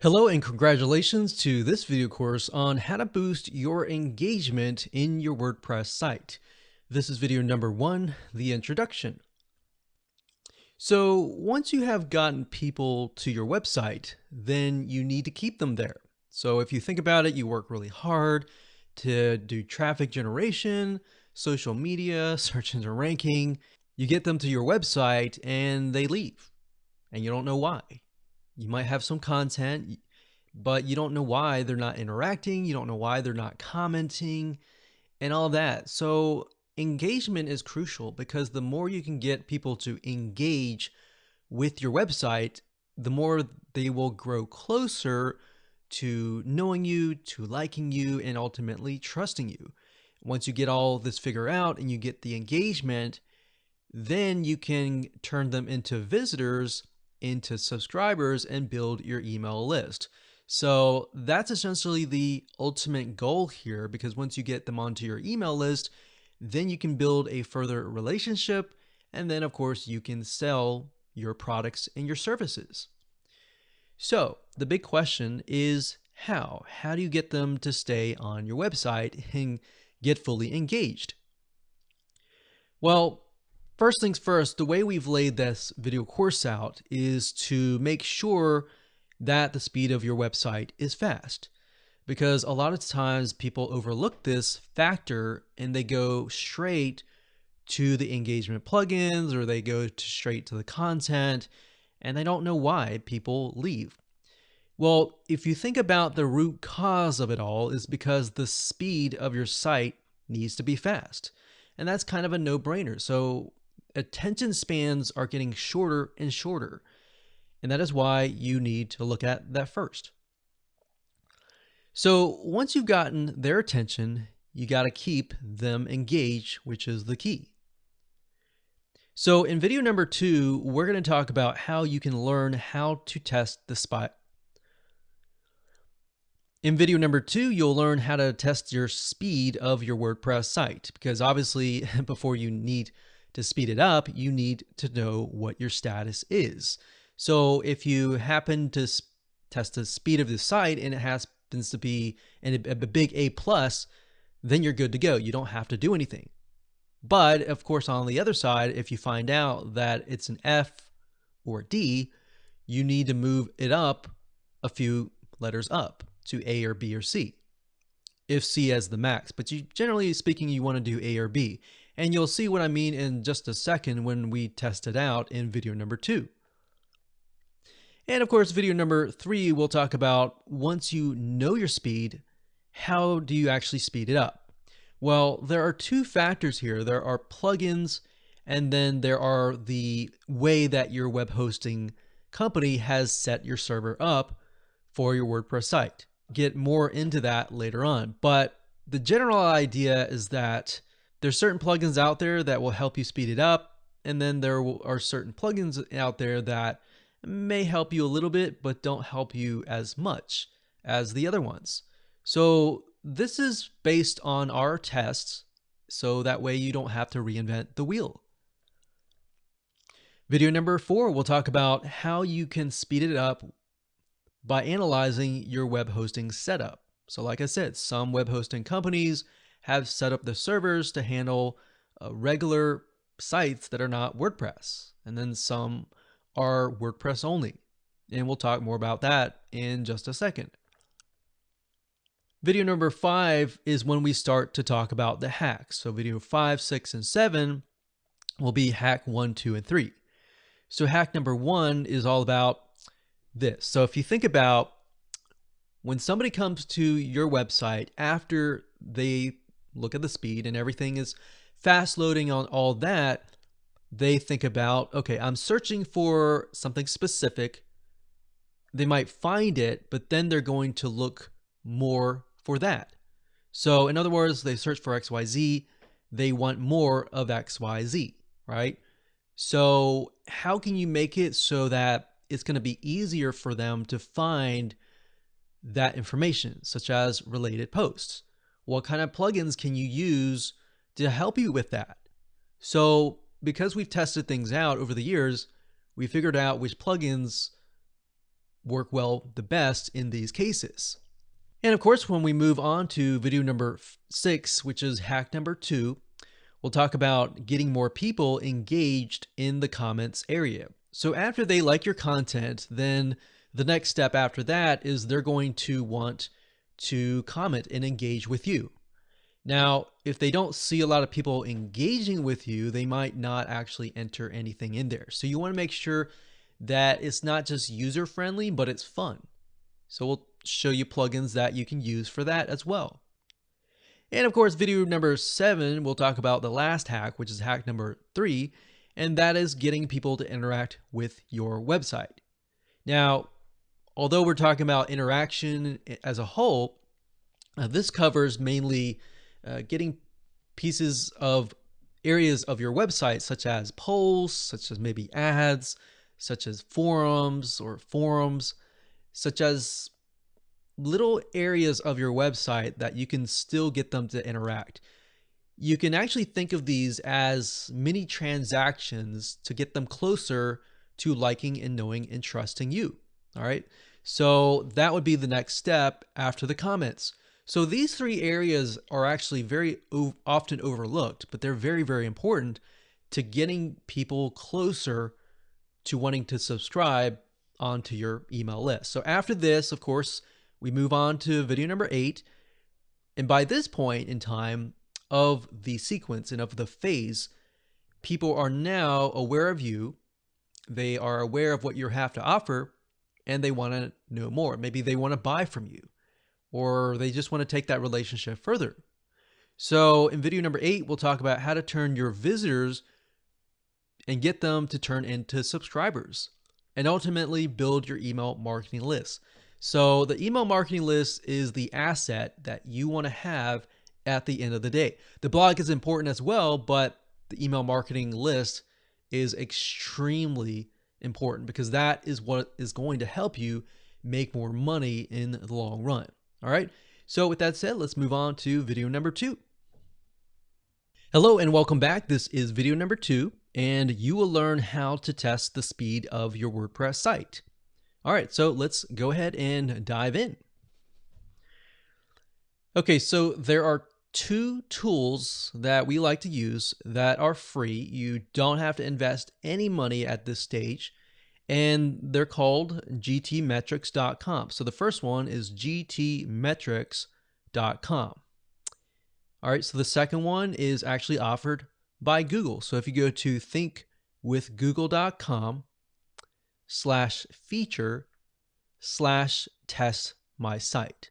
Hello and congratulations to this video course on how to boost your engagement in your WordPress site. This is video number 1, the introduction. So once you have gotten people to your website, then you need to keep them there. So if you think about it, you work really hard to do traffic generation, social media, search engine ranking. You get them to your website and they leave and you don't know why. You might have some content, but you don't know why they're not interacting. You don't know why they're not commenting and all that. So engagement is crucial because the more you can get people to engage with your website, the more they will grow closer to knowing you, to liking you, and ultimately trusting you. Once you get all this figured out and you get the engagement, then you can turn them into visitors, into subscribers, and build your email list. So that's essentially the ultimate goal here, because once you get them onto your email list, then you can build a further relationship. And then of course you can sell your products and your services. So the big question is how? How do you get them to stay on your website and get fully engaged? Well, first things first, the way we've laid this video course out is to make sure that the speed of your website is fast, because a lot of times people overlook this factor and they go straight to the engagement plugins or they go straight to the content and they don't know why people leave. Well, if you think about the root cause of it all is because the speed of your site needs to be fast. And that's kind of a no-brainer. So attention spans are getting shorter and shorter. And that is why you need to look at that first. So once you've gotten their attention, you got to keep them engaged, which is the key. So in video number 2, we're going to talk about how you can learn how to test the spot. In video number 2, you'll learn how to test your speed of your WordPress site, because obviously before you need to speed it up, you need to know what your status is. So if you happen to test the speed of the site and it happens to be a big A+, then you're good to go. You don't have to do anything. But of course, on the other side, if you find out that it's an F or D, you need to move it up a few letters up to A or B or C, if C as the max. But generally speaking, you want to do A or B. And you'll see what I mean in just a second when we test it out in video number 2. And of course, video number 3, we'll talk about once you know your speed, how do you actually speed it up? Well, there are 2 factors here. There are plugins, and then there are the way that your web hosting company has set your server up for your WordPress site. Get more into that later on. But the general idea is that there's certain plugins out there that will help you speed it up. And then there are certain plugins out there that may help you a little bit, but don't help you as much as the other ones. So this is based on our tests, so that way you don't have to reinvent the wheel. Video number 4, we'll talk about how you can speed it up by analyzing your web hosting setup. So like I said, some web hosting companies have set up the servers to handle regular sites that are not WordPress. And then some are WordPress only. And we'll talk more about that in just a second. Video number 5 is when we start to talk about the hacks. So video 5, 6, and 7 will be hack 1, 2, and 3. So hack number 1 is all about this. So if you think about when somebody comes to your website after they look at the speed and everything is fast loading on all that, they think about, okay, I'm searching for something specific. They might find it, but then they're going to look more for that. So in other words, they search for XYZ, they want more of XYZ, right? So how can you make it so that it's going to be easier for them to find that information, such as related posts? What kind of plugins can you use to help you with that? So because we've tested things out over the years, we figured out which plugins work well the best in these cases. And of course, when we move on to video number 6, which is hack number 2, we'll talk about getting more people engaged in the comments area. So after they like your content, then the next step after that is they're going to want to comment and engage with you. Now, if they don't see a lot of people engaging with you, they might not actually enter anything in there. So you want to make sure that it's not just user-friendly, but it's fun. So we'll show you plugins that you can use for that as well. And of course, video number 7, we'll talk about the last hack, which is hack number 3, and that is getting people to interact with your website. Now, although we're talking about interaction as a whole, this covers mainly getting pieces of areas of your website, such as polls, such as maybe ads, such as forums, such as little areas of your website that you can still get them to interact. You can actually think of these as mini transactions to get them closer to liking and knowing and trusting you. All right. So that would be the next step after the comments. So these 3 areas are actually very often overlooked, but they're very, very important to getting people closer to wanting to subscribe onto your email list. So after this, of course, we move on to video number 8. And by this point in time of the sequence and of the phase, people are now aware of you. They are aware of what you have to offer, and they want to know more. Maybe they want to buy from you, or they just want to take that relationship further. So in video number 8, we'll talk about how to turn your visitors and get them to turn into subscribers and ultimately build your email marketing list. So the email marketing list is the asset that you want to have at the end of the day. The blog is important as well, but the email marketing list is extremely important because that is what is going to help you make more money in the long run. All right. So with that said, let's move on to video number 2. Hello and welcome back. This is video number 2, and you will learn how to test the speed of your WordPress site. All right, so let's go ahead and dive in. Okay, so there are 2 tools that we like to use that are free. You don't have to invest any money at this stage, and they're called gtmetrix.com. So the first one is gtmetrix.com. All right, so the second one is actually offered by Google. So if you go to thinkwithgoogle.com/feature/test my site.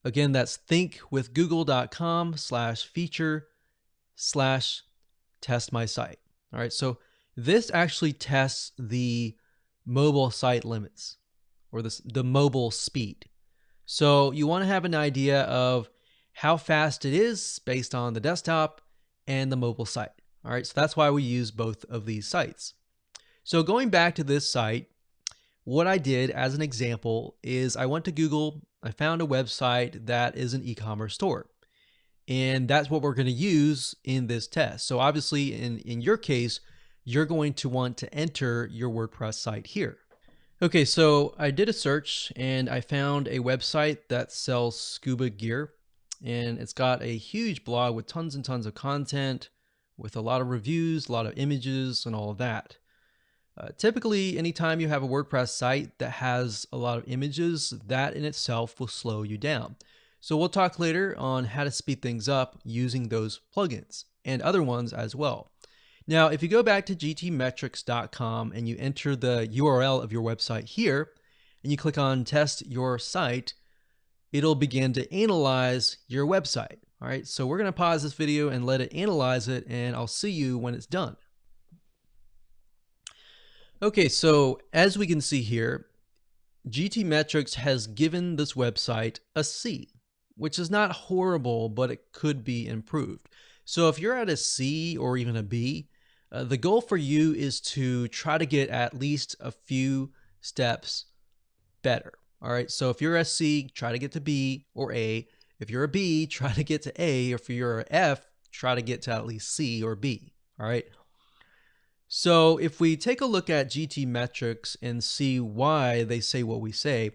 Again, that's thinkwithgoogle.com/feature/test my site. All right, so this actually tests the mobile site limits or the mobile speed. So you want to have an idea of how fast it is based on the desktop and the mobile site. All right, so that's why we use both of these sites. So going back to this site, what I did as an example is I went to Google, I found a website that is an e-commerce store. And that's what we're going to use in this test. So obviously in your case, you're going to want to enter your WordPress site here. Okay, so I did a search and I found a website that sells scuba gear. And it's got a huge blog with tons and tons of content, with a lot of reviews, a lot of images, and all of that. Typically, anytime you have a WordPress site that has a lot of images, that in itself will slow you down. So we'll talk later on how to speed things up using those plugins and other ones as well. Now, if you go back to gtmetrix.com and you enter the URL of your website here, and you click on test your site, it'll begin to analyze your website. All right, so we're going to pause this video and let it analyze it, and I'll see you when it's done. Okay, so as we can see here, GTmetrix has given this website a C, which is not horrible, but it could be improved. So if you're at a C or even a B, the goal for you is to try to get at least a few steps better. All right, so if you're a C, try to get to B or A. If you're a B, try to get to A. Or if you're an F, try to get to at least C or B. All right. So if we take a look at GT metrics and see why they say what we say,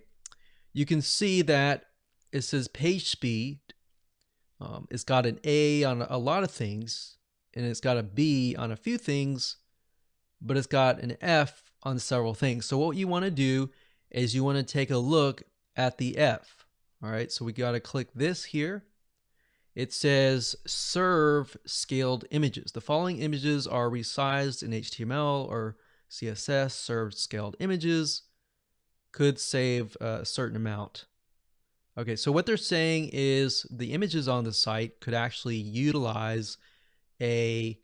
you can see that it says page speed. It's got an A on a lot of things, and it's got a B on a few things, but it's got an F on several things. So what you want to do is you want to take a look at the F. All right, so we got to click this here. It says serve scaled images. The following images are resized in HTML or CSS. Served scaled images could save a certain amount. Okay, so what they're saying is the images on the site could actually utilize a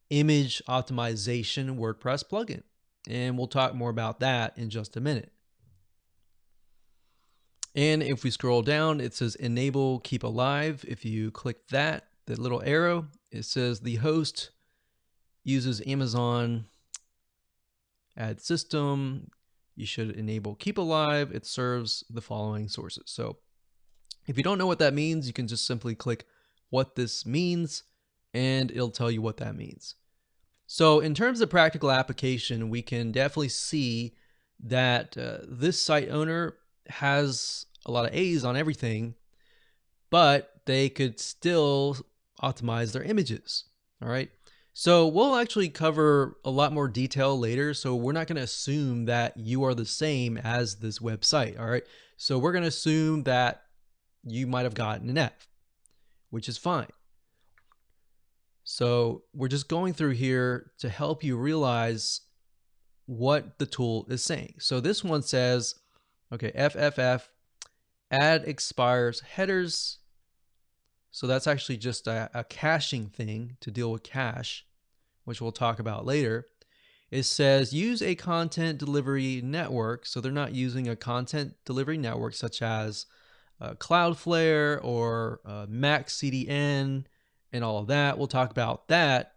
image optimization WordPress plugin. And we'll talk more about that in just a minute. And if we scroll down, it says enable keep alive. If you click that, the little arrow, it says the host uses Amazon ad system. You should enable keep alive. It serves the following sources. So if you don't know what that means, you can just simply click what this means and it'll tell you what that means. So in terms of practical application, we can definitely see that this site owner has a lot of A's on everything, but they could still optimize their images. All right. So we'll actually cover a lot more detail later. So we're not going to assume that you are the same as this website. All right. So we're going to assume that you might have gotten an F, which is fine. So we're just going through here to help you realize what the tool is saying. So this one says, okay, FFF, add expires headers. So that's actually just a caching thing to deal with cache, which we'll talk about later. It says use a content delivery network. So they're not using a content delivery network such as Cloudflare or Mac CDN and all of that. We'll talk about that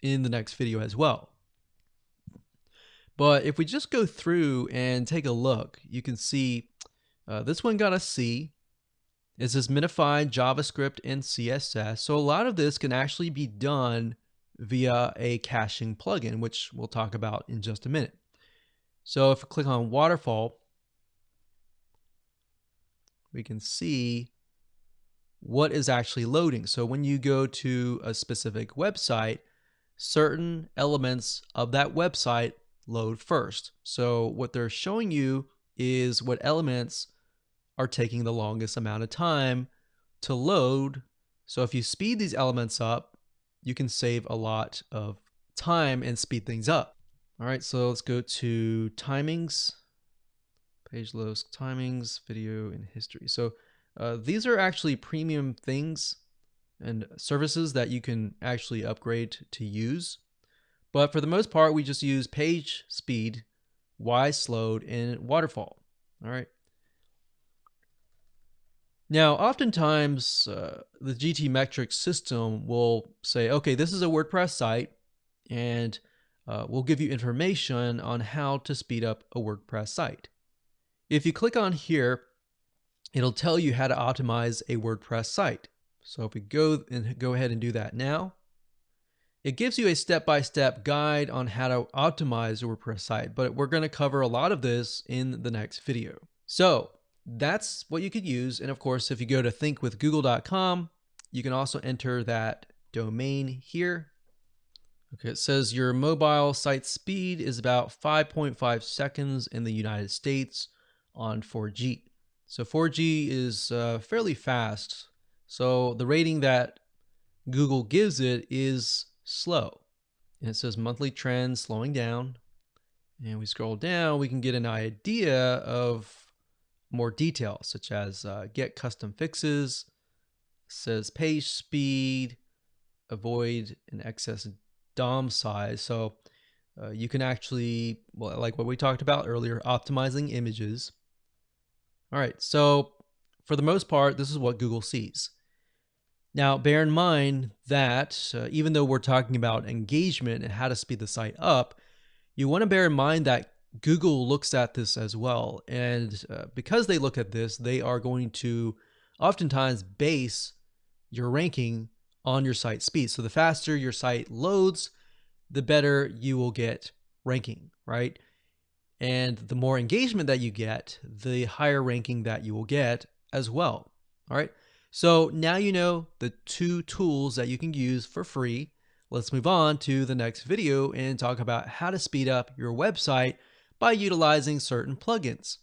in the next video as well. But if we just go through and take a look, you can see this one got a C. It says minified JavaScript and CSS. So a lot of this can actually be done via a caching plugin, which we'll talk about in just a minute. So if we click on waterfall, we can see what is actually loading. So when you go to a specific website, certain elements of that website load first. So what they're showing you is what elements are taking the longest amount of time to load. So if you speed these elements up, you can save a lot of time and speed things up. All right, so let's go to timings, page loads, timings, video, and history. So these are actually premium things and services that you can actually upgrade to use. But for the most part, we just use page speed, Y slowed, and waterfall. All right. Now, oftentimes, the GT metrics system will say, okay, this is a WordPress site, and we'll give you information on how to speed up a WordPress site. If you click on here, it'll tell you how to optimize a WordPress site. So if we go ahead and do that now, it gives you a step-by-step guide on how to optimize a WordPress site, but we're going to cover a lot of this in the next video. So that's what you could use. And of course, if you go to thinkwithgoogle.com, you can also enter that domain here. Okay, it says your mobile site speed is about 5.5 seconds in the United States on 4G. So 4G is fairly fast. So the rating that Google gives it is slow. And it says monthly trends slowing down. And we scroll down, we can get an idea of more detail, such as get custom fixes, says page speed, avoid an excess DOM size. So you can actually, well, like what we talked about earlier, optimizing images. All right, so for the most part, this is what Google sees. Now, bear in mind that even though we're talking about engagement and how to speed the site up, you want to bear in mind that Google looks at this as well. And because they look at this, they are going to oftentimes base your ranking on your site speed. So the faster your site loads, the better you will get ranking, right? And the more engagement that you get, the higher ranking that you will get as well. All right. So now you know the 2 tools that you can use for free. Let's move on to the next video and talk about how to speed up your website by utilizing certain plugins.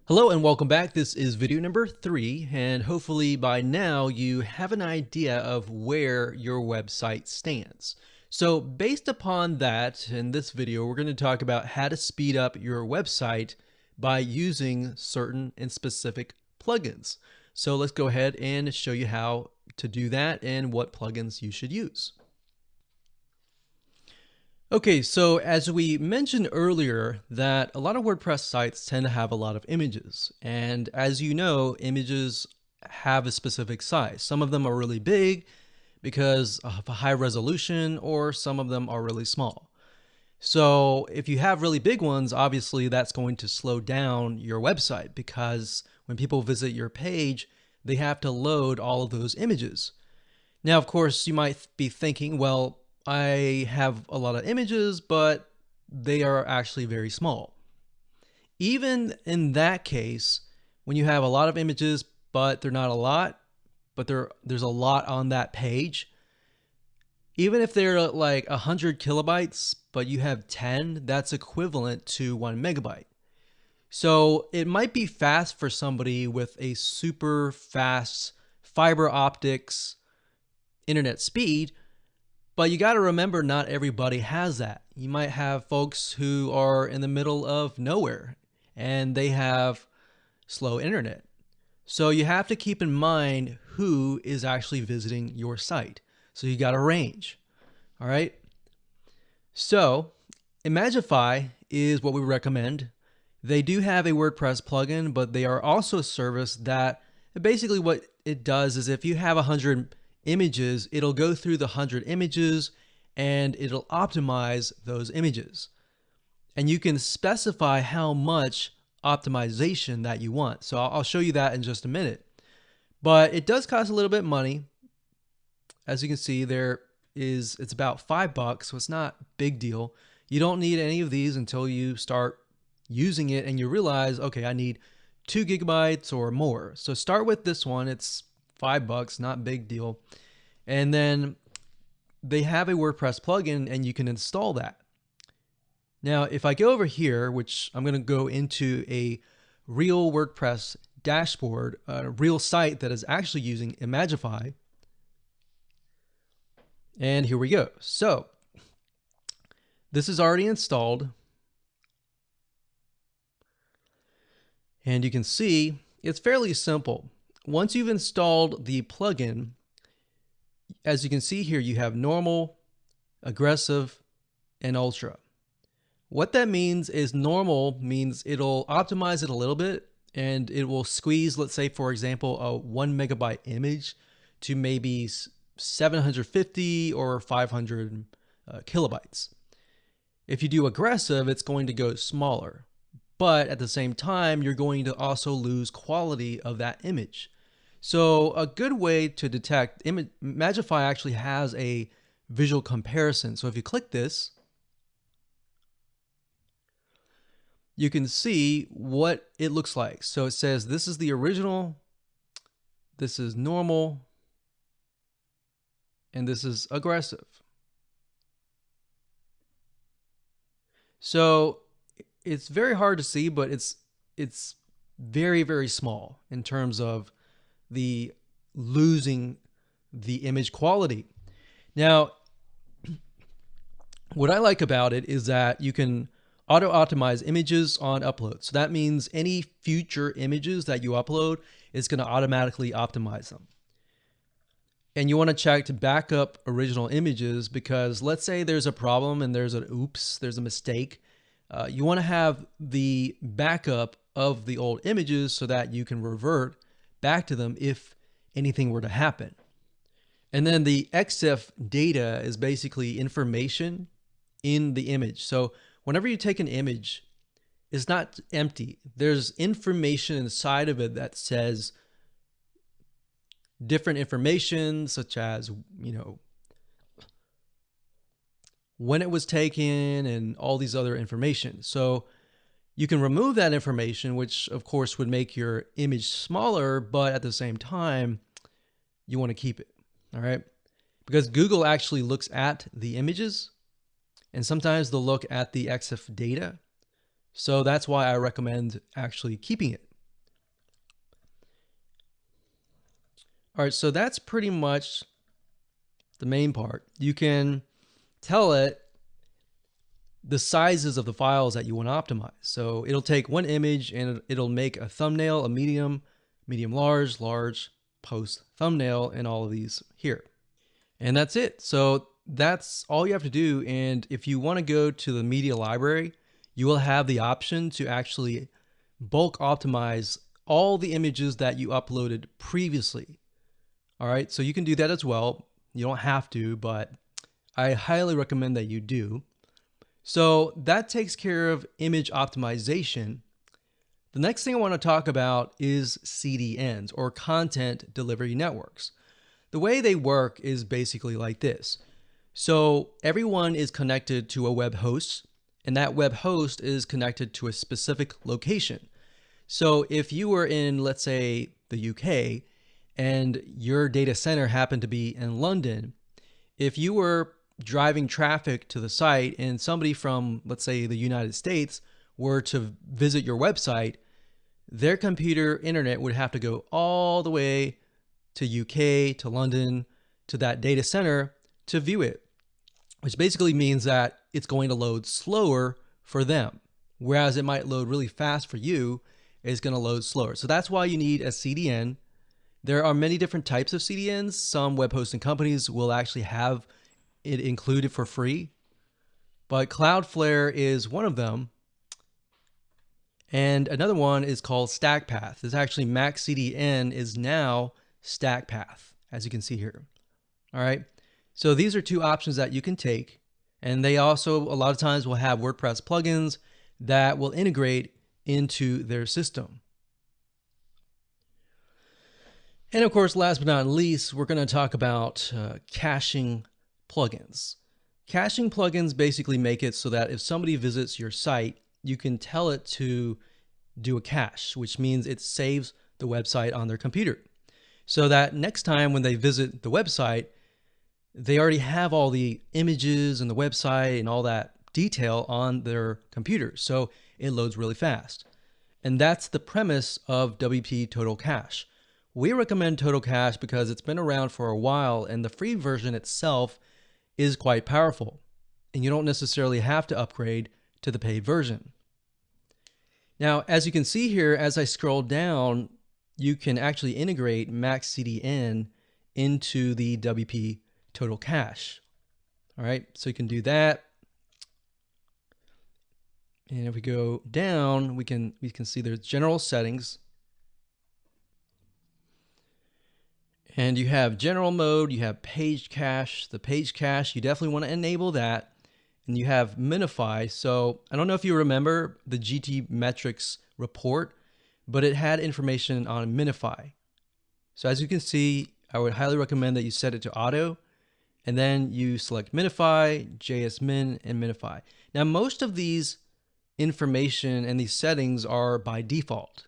Hello and welcome back. This is video number 3, and hopefully by now you have an idea of where your website stands. So based upon that, in this video, we're going to talk about how to speed up your website by using certain and specific plugins. So let's go ahead and show you how to do that and what plugins you should use. Okay, so as we mentioned earlier, that a lot of WordPress sites tend to have a lot of images. And as you know, images have a specific size. Some of them are really big because of a high resolution, or some of them are really small. So if you have really big ones, obviously that's going to slow down your website, because when people visit your page, they have to load all of those images. Now, of course, you might be thinking, well, I have a lot of images, but they are actually very small. Even in that case, when you have a lot of images, but they're not a lot, but there's a lot on that page, even if they're like 100 kilobytes, but you have 10, that's equivalent to 1 megabyte. So it might be fast for somebody with a super fast fiber optics internet speed, but you got to remember, not everybody has that. You might have folks who are in the middle of nowhere and they have slow internet. So you have to keep in mind who is actually visiting your site. So you got a range. All right. So Imagify is what we recommend. They do have a WordPress plugin, but they are also a service that basically what it does is if you have 100 images, it'll go through the 100 images and it'll optimize those images. And you can specify how much optimization that you want. So I'll show you that in just a minute. But it does cost a little bit of money. As you can see, it's about $5, so it's not a big deal. You don't need any of these until you start using it and you realize, okay, I need 2 gigabytes or more. So start with this one. It's $5, not a big deal. And then they have a WordPress plugin and you can install that. Now, if I go over here, which I'm going to go into a real WordPress dashboard, a real site that is actually using Imagify. And here we go. So this is already installed. And you can see it's fairly simple. Once you've installed the plugin, as you can see here, you have normal, aggressive, and ultra. What that means is normal means it'll optimize it a little bit and it will squeeze, let's say, for example, a 1 megabyte image to maybe 750 or 500 kilobytes. If you do aggressive, it's going to go smaller. But at the same time, you're going to also lose quality of that image. So a good way to detect, Imagify actually has a visual comparison. So if you click this, you can see what it looks like. So it says this is the original, this is normal, and this is aggressive. So it's very hard to see, but it's very, very small in terms of the losing the image quality. Now, what I like about it is that you can auto-optimize images on upload. So that means any future images that you upload, it's going to automatically optimize them. And you want to check to back up original images, because let's say there's a problem and there's a mistake. You want to have the backup of the old images so that you can revert back to them if anything were to happen. And then the EXIF data is basically information in the image. So whenever you take an image, it's not empty. There's information inside of it that says different information, such as, when it was taken, and all these other information. So you can remove that information, which of course would make your image smaller, but at the same time, you want to keep it. All right. Because Google actually looks at the images, and sometimes they'll look at the EXIF data. So that's why I recommend actually keeping it. All right, so that's pretty much the main part. You can tell it the sizes of the files that you want to optimize. So it'll take one image and it'll make a thumbnail, a medium, medium large, large, post thumbnail, and all of these here. And that's it. So that's all you have to do. And if you want to go to the media library, you will have the option to actually bulk optimize all the images that you uploaded previously. All right, so you can do that as well. You don't have to, but I highly recommend that you do. So that takes care of image optimization. The next thing I want to talk about is CDNs, or content delivery networks. The way they work is basically like this. So everyone is connected to a web host, and that web host is connected to a specific location. So if you were in, let's say, the UK, and your data center happened to be in London, if you were driving traffic to the site and somebody from, let's say, the United States were to visit your website, their computer internet would have to go all the way to UK, to London, to that data center to view it, which basically means that it's going to load slower for them. Whereas it might load really fast for you, it's going to load slower. So that's why you need a CDN. There are many different types of CDNs. Some web hosting companies will actually have it included for free, but Cloudflare is one of them. And another one is called StackPath. It's actually Mac CDN is now StackPath, as you can see here. All right. So these are two options that you can take. And they also, a lot of times, will have WordPress plugins that will integrate into their system. And of course, last but not least, we're going to talk about caching plugins. Caching plugins basically make it so that if somebody visits your site, you can tell it to do a cache, which means it saves the website on their computer. So that next time when they visit the website, they already have all the images and the website and all that detail on their computer. So it loads really fast. And that's the premise of WP Total Cache. We recommend Total Cache because it's been around for a while and the free version itself is quite powerful. And you don't necessarily have to upgrade to the paid version. Now, as you can see here, as I scroll down, you can actually integrate Mac CDN into the WP Total Cache. All right, so you can do that. And if we go down, we can see there's general settings. And you have general mode, you have page cache. The page cache, you definitely want to enable that. And you have minify. So I don't know if you remember the GT metrics report, but it had information on minify. So as you can see, I would highly recommend that you set it to auto, and then you select minify, JSMin, and minify. Now, most of these information and these settings are by default.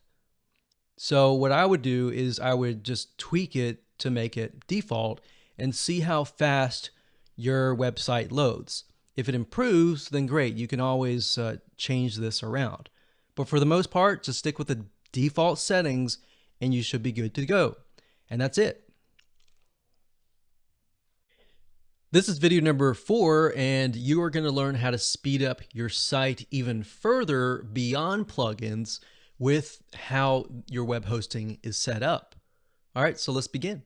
So what I would do is I would just tweak it to make it default and see how fast your website loads. If it improves, then great. You can always change this around. But for the most part, just stick with the default settings and you should be good to go. And that's it. This is video number 4, and you are going to learn how to speed up your site even further beyond plugins with how your web hosting is set up. All right, so let's begin.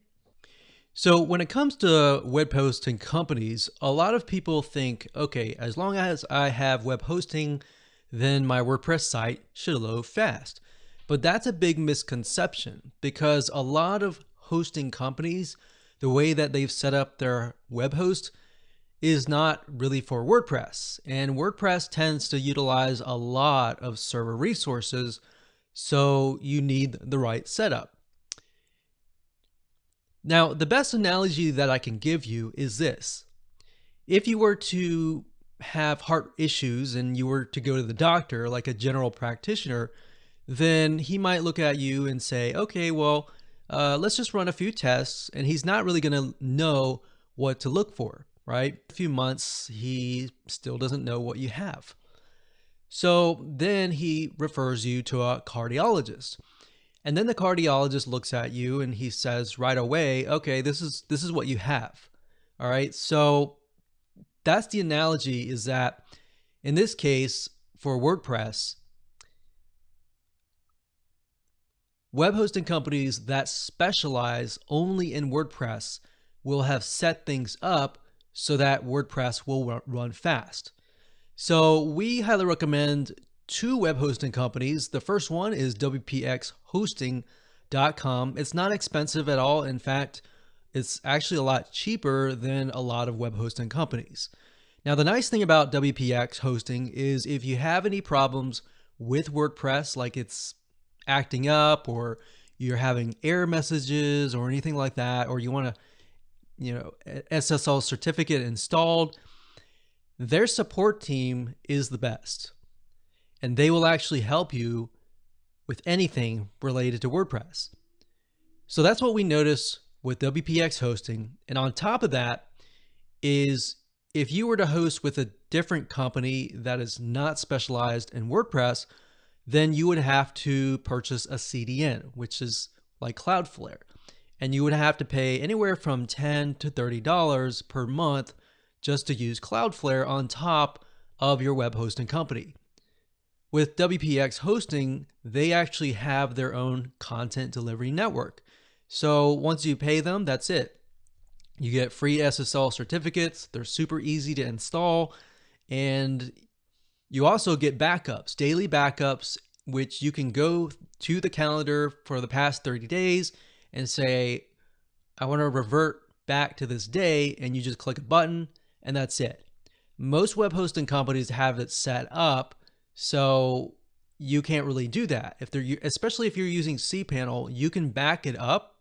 So when it comes to web hosting companies, a lot of people think, okay, as long as I have web hosting, then my WordPress site should load fast. But that's a big misconception because a lot of hosting companies, the way that they've set up their web host is not really for WordPress. And WordPress tends to utilize a lot of server resources, so you need the right setup. Now, the best analogy that I can give you is this. If you were to have heart issues and you were to go to the doctor, like a general practitioner, then he might look at you and say, okay, well, let's just run a few tests. And he's not really going to know what to look for, right? A few months, he still doesn't know what you have. So then he refers you to a cardiologist. And then the cardiologist looks at you and he says right away, okay, this is what you have. All right. So that's the analogy, is that in this case for WordPress, web hosting companies that specialize only in WordPress will have set things up so that WordPress will run fast. So we highly recommend two web hosting companies. The first one is wpxhosting.com. It's not expensive at all. In fact, it's actually a lot cheaper than a lot of web hosting companies. Now, the nice thing about WPX hosting is if you have any problems with WordPress, like it's acting up or you're having error messages or anything like that, or you want to, SSL certificate installed, their support team is the best. And they will actually help you with anything related to WordPress. So that's what we notice with WPX hosting. And on top of that is, if you were to host with a different company that is not specialized in WordPress, then you would have to purchase a CDN, which is like Cloudflare. And you would have to pay anywhere from $10 to $30 per month just to use Cloudflare on top of your web hosting company. With WPX hosting, they actually have their own content delivery network. So once you pay them, that's it. You get free SSL certificates. They're super easy to install. And you also get backups, daily backups, which you can go to the calendar for the past 30 days and say, I want to revert back to this day. And you just click a button and that's it. Most web hosting companies have it set up so you can't really do that. Especially if you're using cPanel, you can back it up,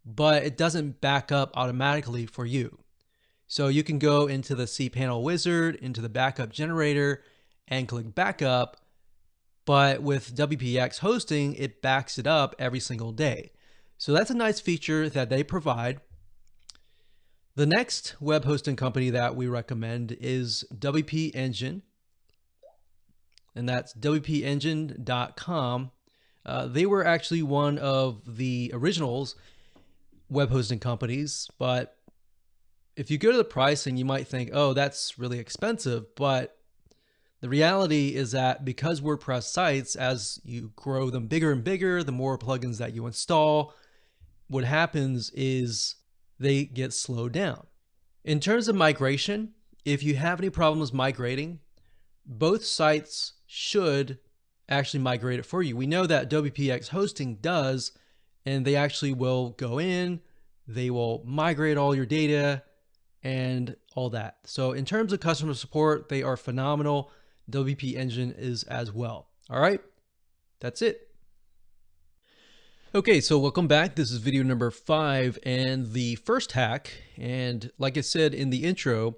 but it doesn't back up automatically for you. So you can go into the cPanel wizard, into the backup generator, and click backup. But with WPX hosting, it backs it up every single day. So that's a nice feature that they provide. The next web hosting company that we recommend is WP Engine, and that's wpengine.com. They were actually one of the originals web hosting companies, but if you go to the pricing, you might think, oh, that's really expensive. But the reality is that because WordPress sites, as you grow them bigger and bigger, the more plugins that you install, what happens is they get slowed down. In terms of migration, if you have any problems migrating, both sites should actually migrate it for you. We know that WPX hosting does, and they actually will go in, they will migrate all your data and all that. So in terms of customer support, they are phenomenal. WP Engine is as well. All right, that's it. Okay, so welcome back. This is video number 5 and the first hack. And like I said in the intro,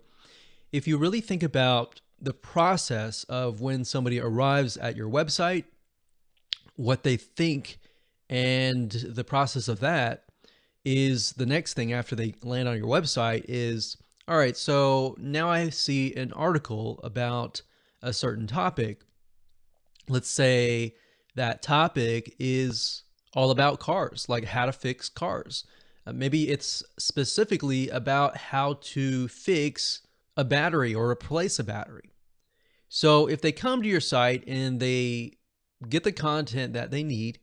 if you really think about the process of when somebody arrives at your website, what they think, and the process of that is the next thing after they land on your website is, all right, so now I see an article about a certain topic. Let's say that topic is all about cars, like how to fix cars. Maybe it's specifically about how to fix a battery or replace a battery. So if they come to your site and they get the content that they need,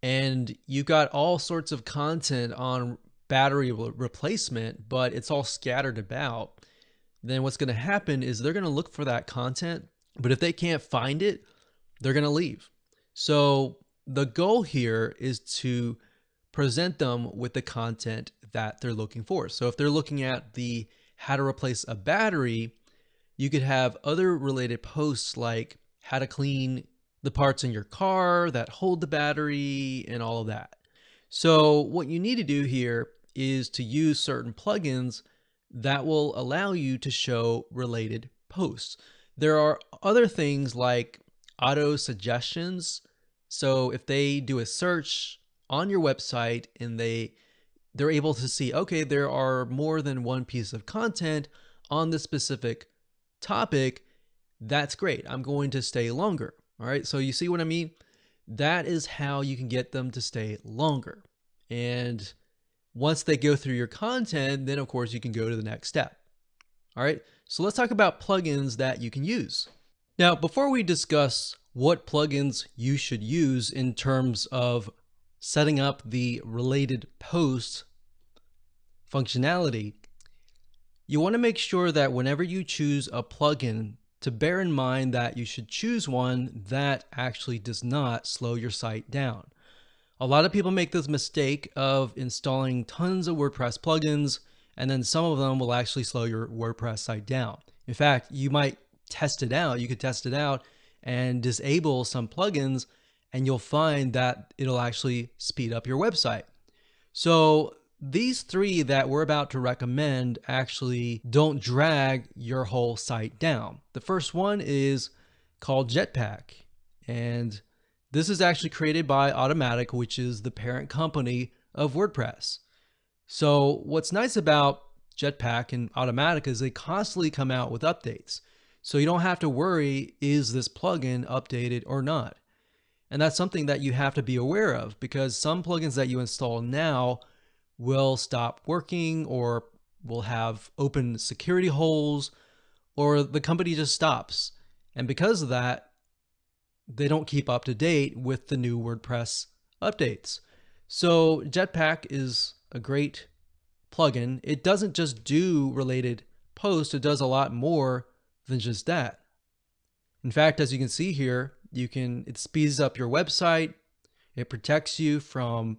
and you got all sorts of content on battery replacement, but it's all scattered about, then what's going to happen is they're going to look for that content, but if they can't find it, they're going to leave. So the goal here is to present them with the content that they're looking for. So if they're looking at the how to replace a battery, you could have other related posts like how to clean the parts in your car that hold the battery and all of that. So what you need to do here is to use certain plugins that will allow you to show related posts. There are other things like auto suggestions. So if they do a search on your website and they're able to see, okay, there are more than one piece of content on this specific topic, that's great. I'm going to stay longer. All right. So you see what I mean? That is how you can get them to stay longer. And once they go through your content, then of course you can go to the next step. All right. So let's talk about plugins that you can use. Now, before we discuss what plugins you should use in terms of setting up the related post functionality, you want to make sure that whenever you choose a plugin, to bear in mind that you should choose one that actually does not slow your site down. A lot of people make this mistake of installing tons of WordPress plugins, and then some of them will actually slow your WordPress site down. In fact, you might test it out. You could test it out and disable some plugins, and you'll find that it'll actually speed up your website. So these three that we're about to recommend actually don't drag your whole site down. The first one is called Jetpack, and this is actually created by Automatic, which is the parent company of WordPress. So what's nice about Jetpack and Automatic is they constantly come out with updates. So you don't have to worry, is this plugin updated or not? And that's something that you have to be aware of, because some plugins that you install now will stop working or will have open security holes, or the company just stops. And because of that, they don't keep up to date with the new WordPress updates. So Jetpack is a great plugin. It doesn't just do related posts, it does a lot more than just that. In fact, as you can see here, it speeds up your website, it protects you from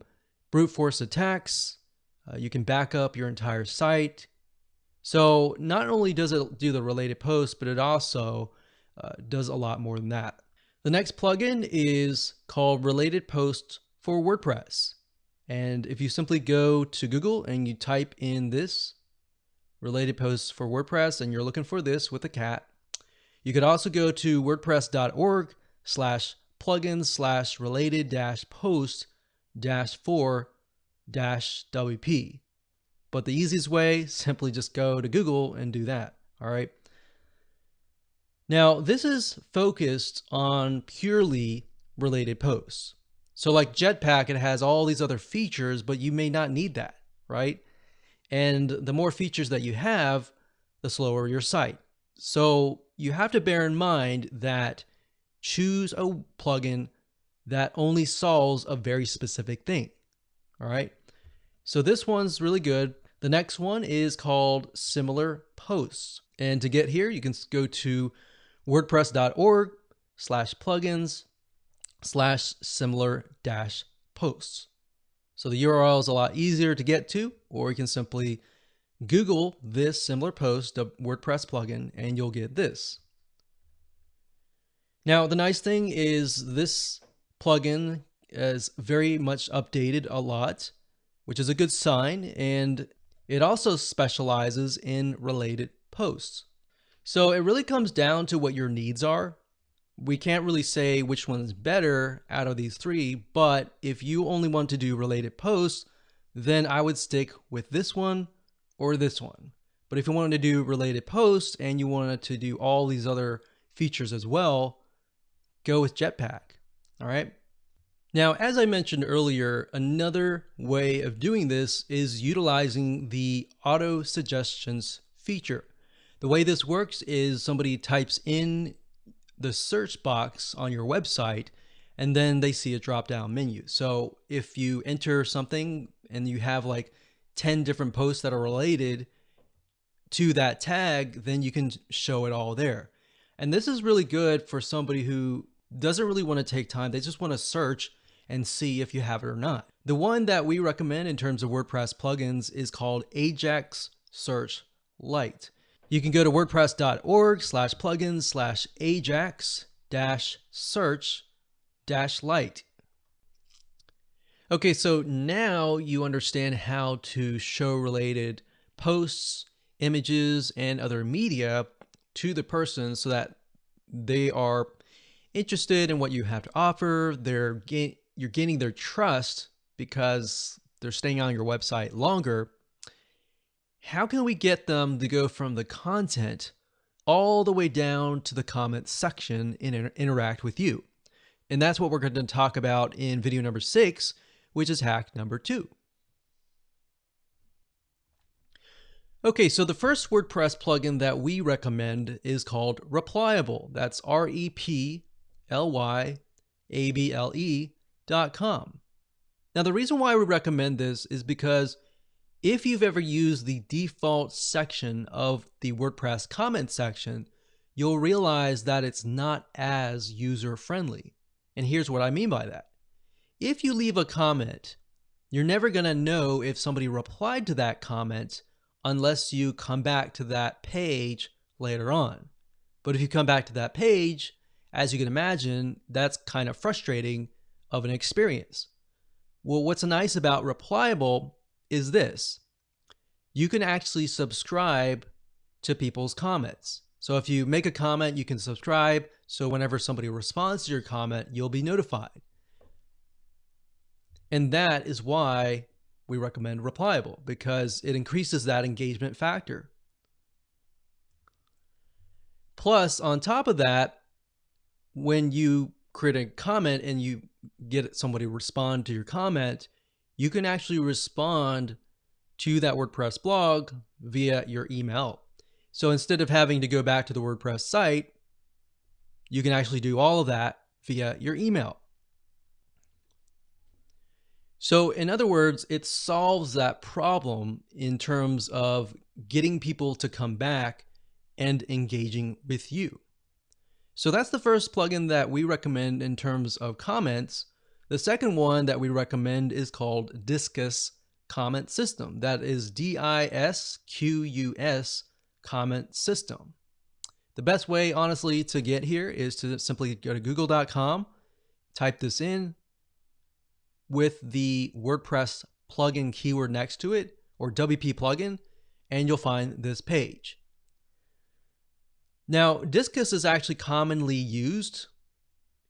brute force attacks, you can back up your entire site. So not only does it do the related posts, but it also does a lot more than that. The next plugin is called Related Posts for WordPress. And if you simply go to Google and you type in this, Related Posts for WordPress, and you're looking for this with a cat, you could also go to wordpress.org/plugins/related-post-for-WP. But the easiest way, simply just go to Google and do that. All right. Now, this is focused on purely related posts. So like Jetpack, it has all these other features, but you may not need that, right? And the more features that you have, the slower your site. So you have to bear in mind that choose a plugin that only solves a very specific thing. All right. So this one's really good. The next one is called Similar Posts. And to get here, you can go to wordpress.org/plugins/similar-posts. So the URL is a lot easier to get to, or you can simply Google this similar post, the WordPress plugin, and you'll get this. Now, the nice thing is this plugin is very much updated a lot, which is a good sign, and it also specializes in related posts. So it really comes down to what your needs are. We can't really say which one's better out of these three, but if you only want to do related posts, then I would stick with this one or this one. But if you wanted to do related posts and you wanted to do all these other features as well, go with Jetpack. All right. Now, as I mentioned earlier, another way of doing this is utilizing the auto suggestions feature. The way this works is somebody types in the search box on your website, and then they see a drop-down menu. So if you enter something and you have like 10 different posts that are related to that tag, then you can show it all there. And this is really good for somebody who doesn't really want to take time. They just want to search and see if you have it or not. The one that we recommend in terms of WordPress plugins is called Ajax Search Lite. You can go to wordpress.org/plugins/ajax-search-lite. Okay, so now you understand how to show related posts, images, and other media to the person so that they are interested in what you have to offer. You're gaining their trust because they're staying on your website longer. How can we get them to go from the content all the way down to the comments section and interact with you? And that's what we're going to talk about in video number 6, which is hack number 2. Okay, so the first WordPress plugin that we recommend is called Replyable. That's REPLYABLE.com. Now, the reason why we recommend this is because if you've ever used the default section of the WordPress comment section, you'll realize that it's not as user-friendly. And here's what I mean by that. If you leave a comment, you're never going to know if somebody replied to that comment unless you come back to that page later on. But if you come back to that page, as you can imagine, that's kind of frustrating of an experience. Well, what's nice about Replyable is this. You can actually subscribe to people's comments. So if you make a comment, you can subscribe. So whenever somebody responds to your comment, you'll be notified. And that is why we recommend Replyable, because it increases that engagement factor. Plus, on top of that, when you create a comment and you get somebody to respond to your comment, you can actually respond to that WordPress blog via your email. So instead of having to go back to the WordPress site, you can actually do all of that via your email. So in other words, it solves that problem in terms of getting people to come back and engaging with you. So that's the first plugin that we recommend in terms of comments. The second one that we recommend is called Disqus Comment System. That is DISQUS Comment System. The best way, honestly, to get here is to simply go to google.com, type this in with the WordPress plugin keyword next to it, or WP plugin, and you'll find this page. Now, Disqus is actually commonly used,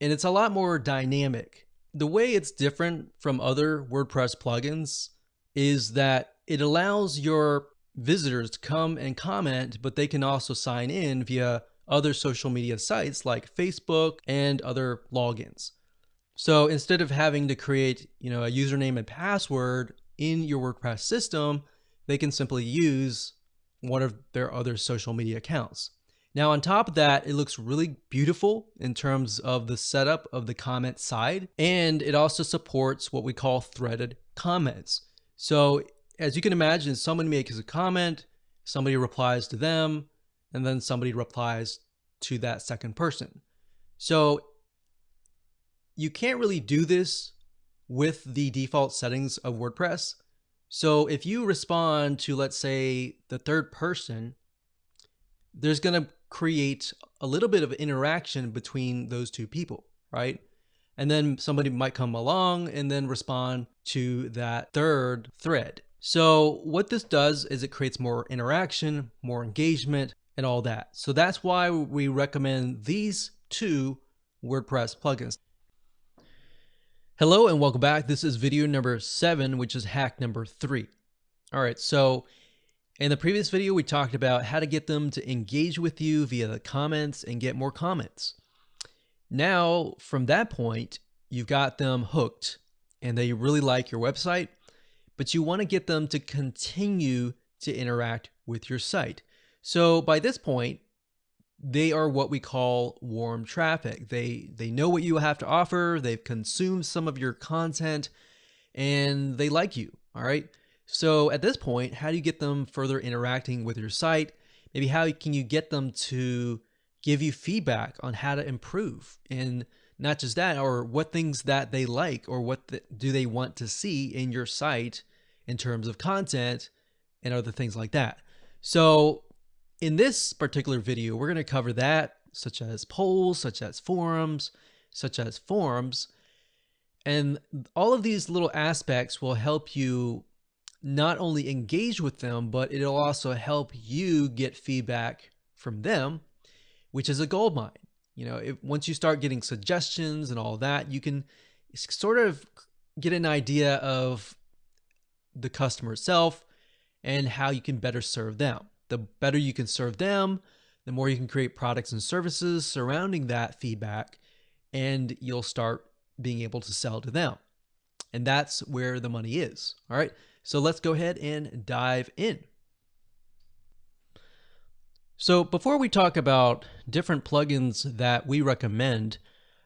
and it's a lot more dynamic. The way it's different from other WordPress plugins is that it allows your visitors to come and comment, but they can also sign in via other social media sites like Facebook and other logins. So instead of having to create, a username and password in your WordPress system, they can simply use one of their other social media accounts. Now, on top of that, it looks really beautiful in terms of the setup of the comment side, and it also supports what we call threaded comments. So as you can imagine, somebody makes a comment, somebody replies to them, and then somebody replies to that second person. So you can't really do this with the default settings of WordPress. So if you respond to, let's say, the third person, there's going to create a little bit of interaction between those two people, right? And then somebody might come along and then respond to that third thread. So what this does is it creates more interaction, more engagement, and all that. So that's why we recommend these two WordPress plugins. Hello and welcome back. This is video number 7, which is hack number 3. All right, so in the previous video, we talked about how to get them to engage with you via the comments and get more comments. Now, from that point, you've got them hooked and they really like your website, but you want to get them to continue to interact with your site. So by this point, they are what we call warm traffic. They know what you have to offer. They've consumed some of your content and they like you. All right. So at this point, how do you get them further interacting with your site? Maybe how can you get them to give you feedback on how to improve? And not just that, or what things that they like, or what do they want to see in your site in terms of content and other things like that. So in this particular video, we're going to cover that, such as polls, such as forums, and all of these little aspects will help you not only engage with them, but it'll also help you get feedback from them which is a gold mine. Once you start getting suggestions and all that, you can sort of get an idea of the customer itself and how you can better serve them. The better you can serve them, the more you can create products and services surrounding that feedback, and you'll start being able to sell to them. And that's where the money is. All right, so let's go ahead and dive in. So before we talk about different plugins that we recommend,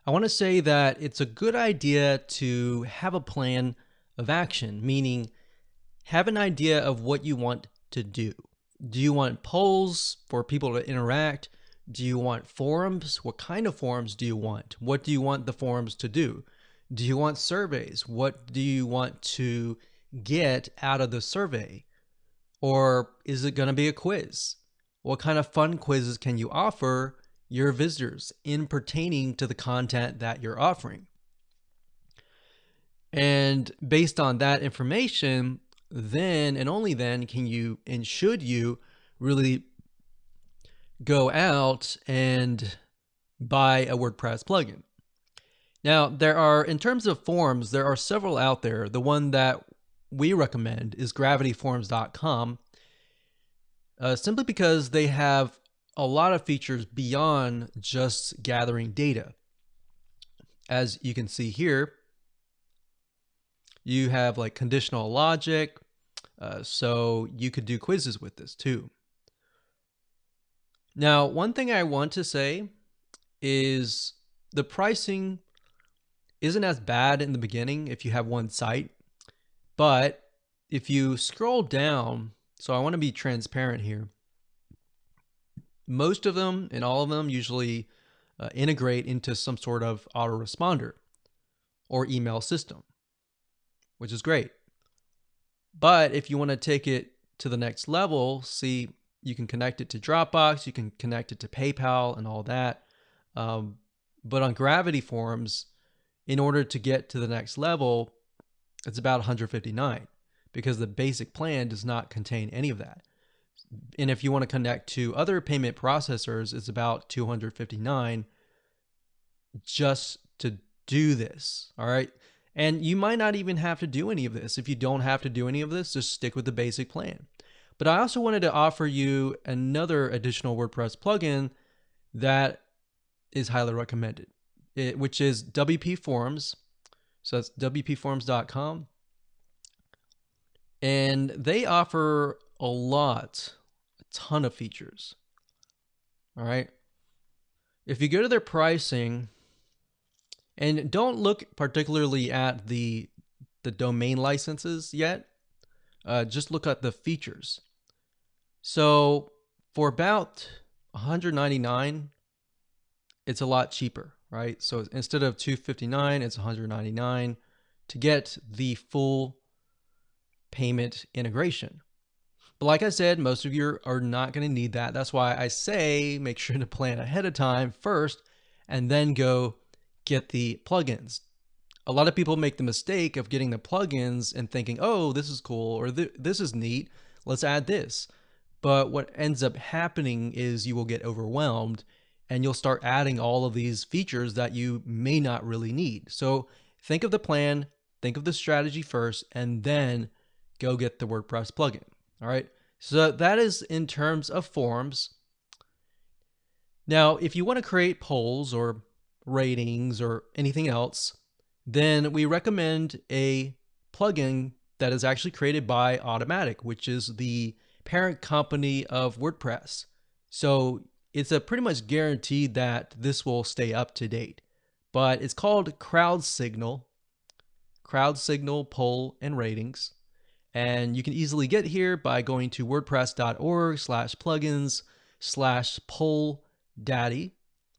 I want to say that it's a good idea to have a plan of action, meaning have an idea of what you want to do. Do you want polls for people to interact? Do you want forums? What kind of forums do you want? What do you want the forums to do? Do you want surveys? What do you want to get out of the survey? Or is it going to be a quiz? What kind of fun quizzes can you offer your visitors in pertaining to the content that you're offering? And based on that information, then and only then can you and should you really go out and buy a WordPress plugin. Now, in terms of forums, there are several out there. The one that we recommend is gravityforums.com. Simply because they have a lot of features beyond just gathering data. As you can see here, you have like conditional logic, so you could do quizzes with this too. Now, one thing I want to say is the pricing isn't as bad in the beginning if you have one site, but if you scroll down, so I want to be transparent here. Most of them and all of them usually integrate into some sort of autoresponder or email system, which is great. But if you want to take it to the next level, see, you can connect it to Dropbox, you can connect it to PayPal and all that. But on Gravity Forums, in order to get to the next level, it's about $159 because the basic plan does not contain any of that. And if you want to connect to other payment processors, it's about $259 just to do this. All right. And you might not even have to do any of this. If you don't have to do any of this, just stick with the basic plan. But I also wanted to offer you another additional WordPress plugin that is highly recommended, which is WP Forums. So that's wpforums.com. And they offer a ton of features. All right. If you go to their pricing, and don't look particularly at the domain licenses yet, just look at the features. So for about $199, it's a lot cheaper, right? So instead of $259, it's $199 to get the full payment integration. But like I said, most of you are not going to need that. That's why I say make sure to plan ahead of time first and then go get the plugins. A lot of people make the mistake of getting the plugins and thinking, oh, this is cool, or this is neat, let's add this. But what ends up happening is you will get overwhelmed and you'll start adding all of these features that you may not really need. So think of the plan, think of the strategy first, and then go get the WordPress plugin. All right. So that is in terms of forums. Now, if you want to create polls or ratings or anything else, then we recommend a plugin that is actually created by Automatic, which is the parent company of WordPress. So it's a pretty much guaranteed that this will stay up to date, but it's called Crowd Signal Poll and Ratings. And you can easily get here by going to wordpress.org/plugins/polldaddy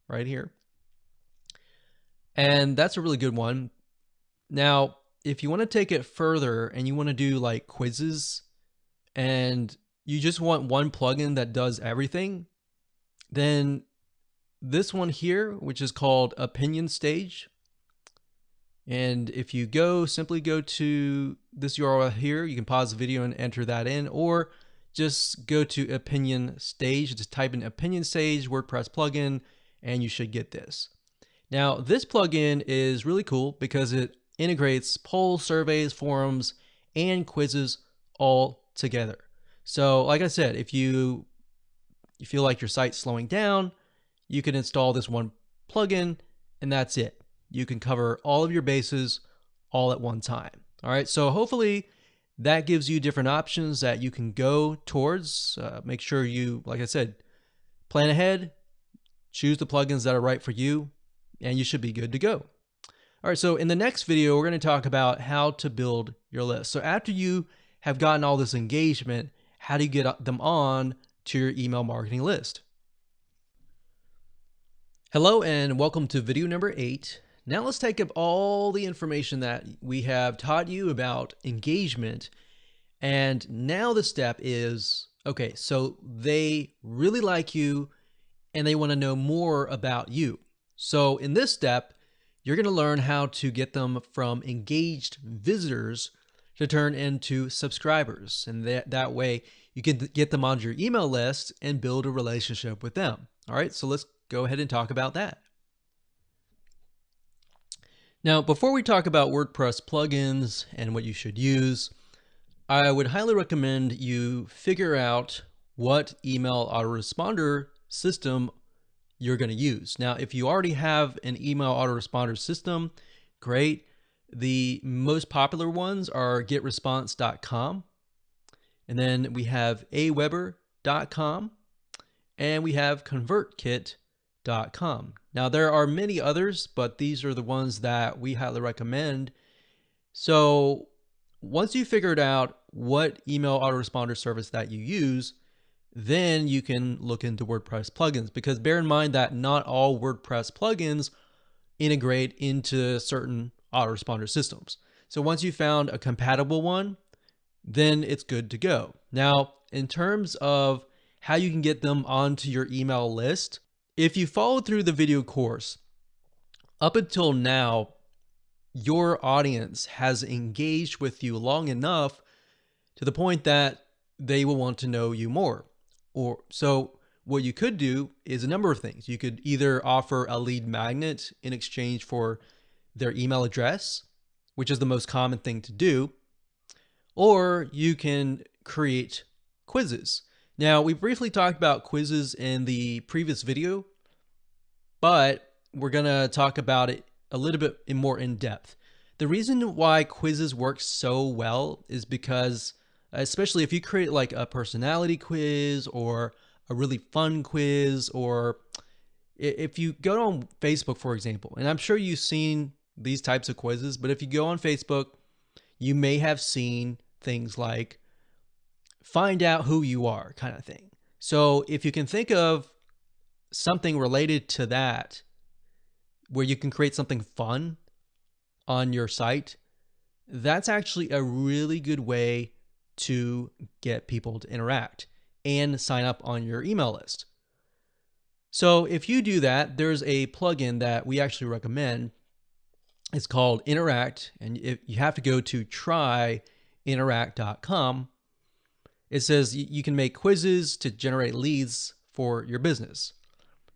right here. And that's a really good one. Now, if you want to take it further and you want to do like quizzes and you just want one plugin that does everything, then this one here, which is called Opinion Stage. And if you simply go to this URL here, you can pause the video and enter that in, or just go to Opinion Stage. Just type in Opinion Stage WordPress plugin, and you should get this. Now, this plugin is really cool because it integrates polls, surveys, forums, and quizzes all together. So, like I said, if you feel like your site's slowing down, you can install this one plugin, and that's it. You can cover all of your bases all at one time. All right, so hopefully that gives you different options that you can go towards. Make sure you, like I said, plan ahead, choose the plugins that are right for you, and you should be good to go. All right, so in the next video, we're going to talk about how to build your list. So after you have gotten all this engagement, how do you get them on to your email marketing list? Hello, and welcome to video number 8. Now let's take up all the information that we have taught you about engagement. And now the step is, okay, so they really like you and they want to know more about you. So in this step, you're going to learn how to get them from engaged visitors to turn into subscribers. And that way you can get them onto your email list and build a relationship with them. All right, so let's go ahead and talk about that. Now, before we talk about WordPress plugins and what you should use, I would highly recommend you figure out what email autoresponder system you're going to use. Now, if you already have an email autoresponder system, great. The most popular ones are getresponse.com, and then we have aweber.com, and we have convertkit.com. Now, there are many others, but these are the ones that we highly recommend. So once you figured out what email autoresponder service that you use, then you can look into WordPress plugins, because bear in mind that not all WordPress plugins integrate into certain autoresponder systems. So once you found a compatible one, then it's good to go. Now, in terms of how you can get them onto your email list, if you followed through the video course, up until now, your audience has engaged with you long enough to the point that they will want to know you more. So what you could do is a number of things. You could either offer a lead magnet in exchange for their email address, which is the most common thing to do, or you can create quizzes. Now, we briefly talked about quizzes in the previous video, but we're going to talk about it a little bit more in depth. The reason why quizzes work so well is because, especially if you create like a personality quiz or a really fun quiz, or if you go on Facebook, for example, and I'm sure you've seen these types of quizzes, but if you go on Facebook, you may have seen things like find out who you are kind of thing. So if you can think of something related to that, where you can create something fun on your site, that's actually a really good way to get people to interact and sign up on your email list. So if you do that, there's a plugin that we actually recommend. It's called Interact, and you have to go to tryinteract.com. It says you can make quizzes to generate leads for your business.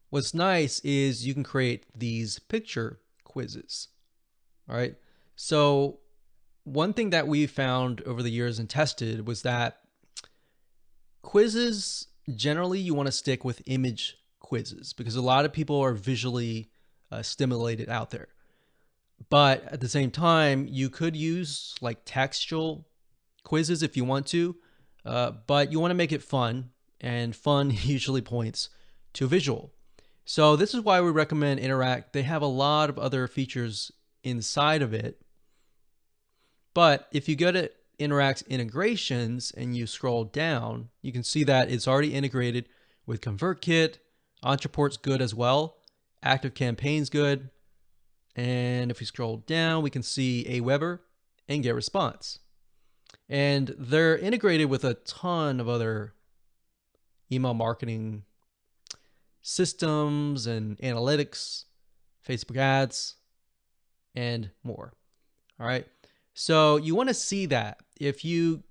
What's nice is you can create these picture quizzes. All right. So one thing that we found over the years and tested was that quizzes, generally you want to stick with image quizzes because a lot of people are visually stimulated out there. But at the same time, you could use like textual quizzes if you want to, but you want to make it fun, and fun usually points to visual. So this is why we recommend Interact. They have a lot of other features inside of it. But if you go to Interact's integrations and you scroll down, you can see that it's already integrated with ConvertKit. Entreport's good as well. ActiveCampaign's good. And if we scroll down, we can see Aweber and GetResponse. And they're integrated with a ton of other email marketing systems and analytics, Facebook ads, and more. All right. So you want to see that. If you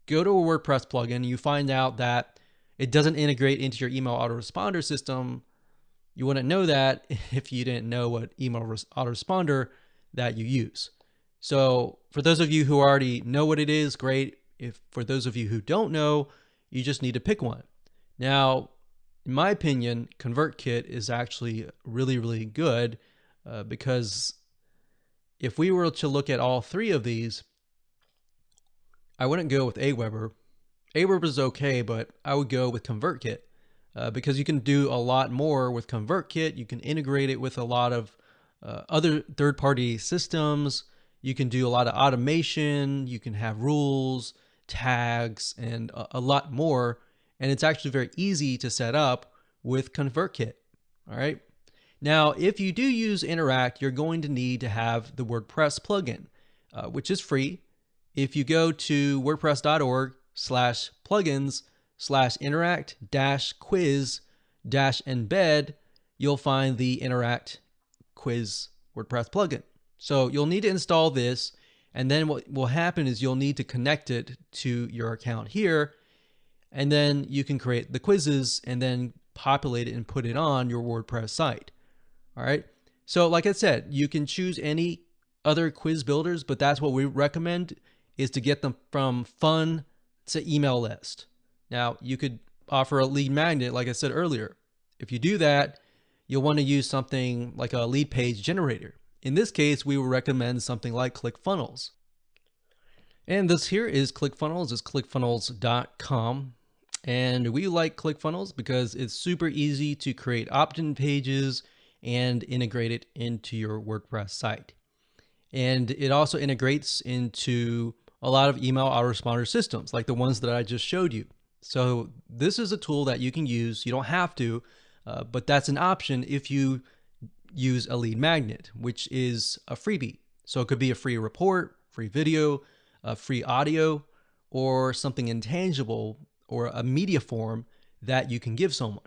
go to a WordPress plugin, you find out that it doesn't integrate into your email autoresponder system, you wouldn't know that if you didn't know what email autoresponder that you use. So for those of you who already know what it is, great. If for those of you who don't know, you just need to pick one. Now, in my opinion, ConvertKit is actually really, really good because if we were to look at all three of these, I wouldn't go with Aweber. Aweber is okay, but I would go with ConvertKit because you can do a lot more with ConvertKit. You can integrate it with a lot of other third-party systems. You can do a lot of automation. You can have rules, tags, and a lot more. And it's actually very easy to set up with ConvertKit. All right. Now, if you do use Interact, you're going to need to have the WordPress plugin, which is free. If you go to wordpress.org/plugins/interact-quiz-embed, you'll find the Interact Quiz WordPress plugin. So you'll need to install this, and then what will happen is you'll need to connect it to your account here, and then you can create the quizzes and then populate it and put it on your WordPress site. All right. So like I said, you can choose any other quiz builders, but that's what we recommend is to get them from fun to email list. Now you could offer a lead magnet, like I said earlier. If you do that, you'll want to use something like a lead page generator. In this case, we would recommend something like ClickFunnels. And this here is ClickFunnels. It's clickfunnels.com. And we like ClickFunnels because it's super easy to create opt-in pages and integrate it into your WordPress site. And it also integrates into a lot of email autoresponder systems like the ones that I just showed you. So this is a tool that you can use. You don't have to, but that's an option if you use a lead magnet, which is a freebie. So it could be a free report, free video, a free audio, or something intangible or a media form that you can give someone.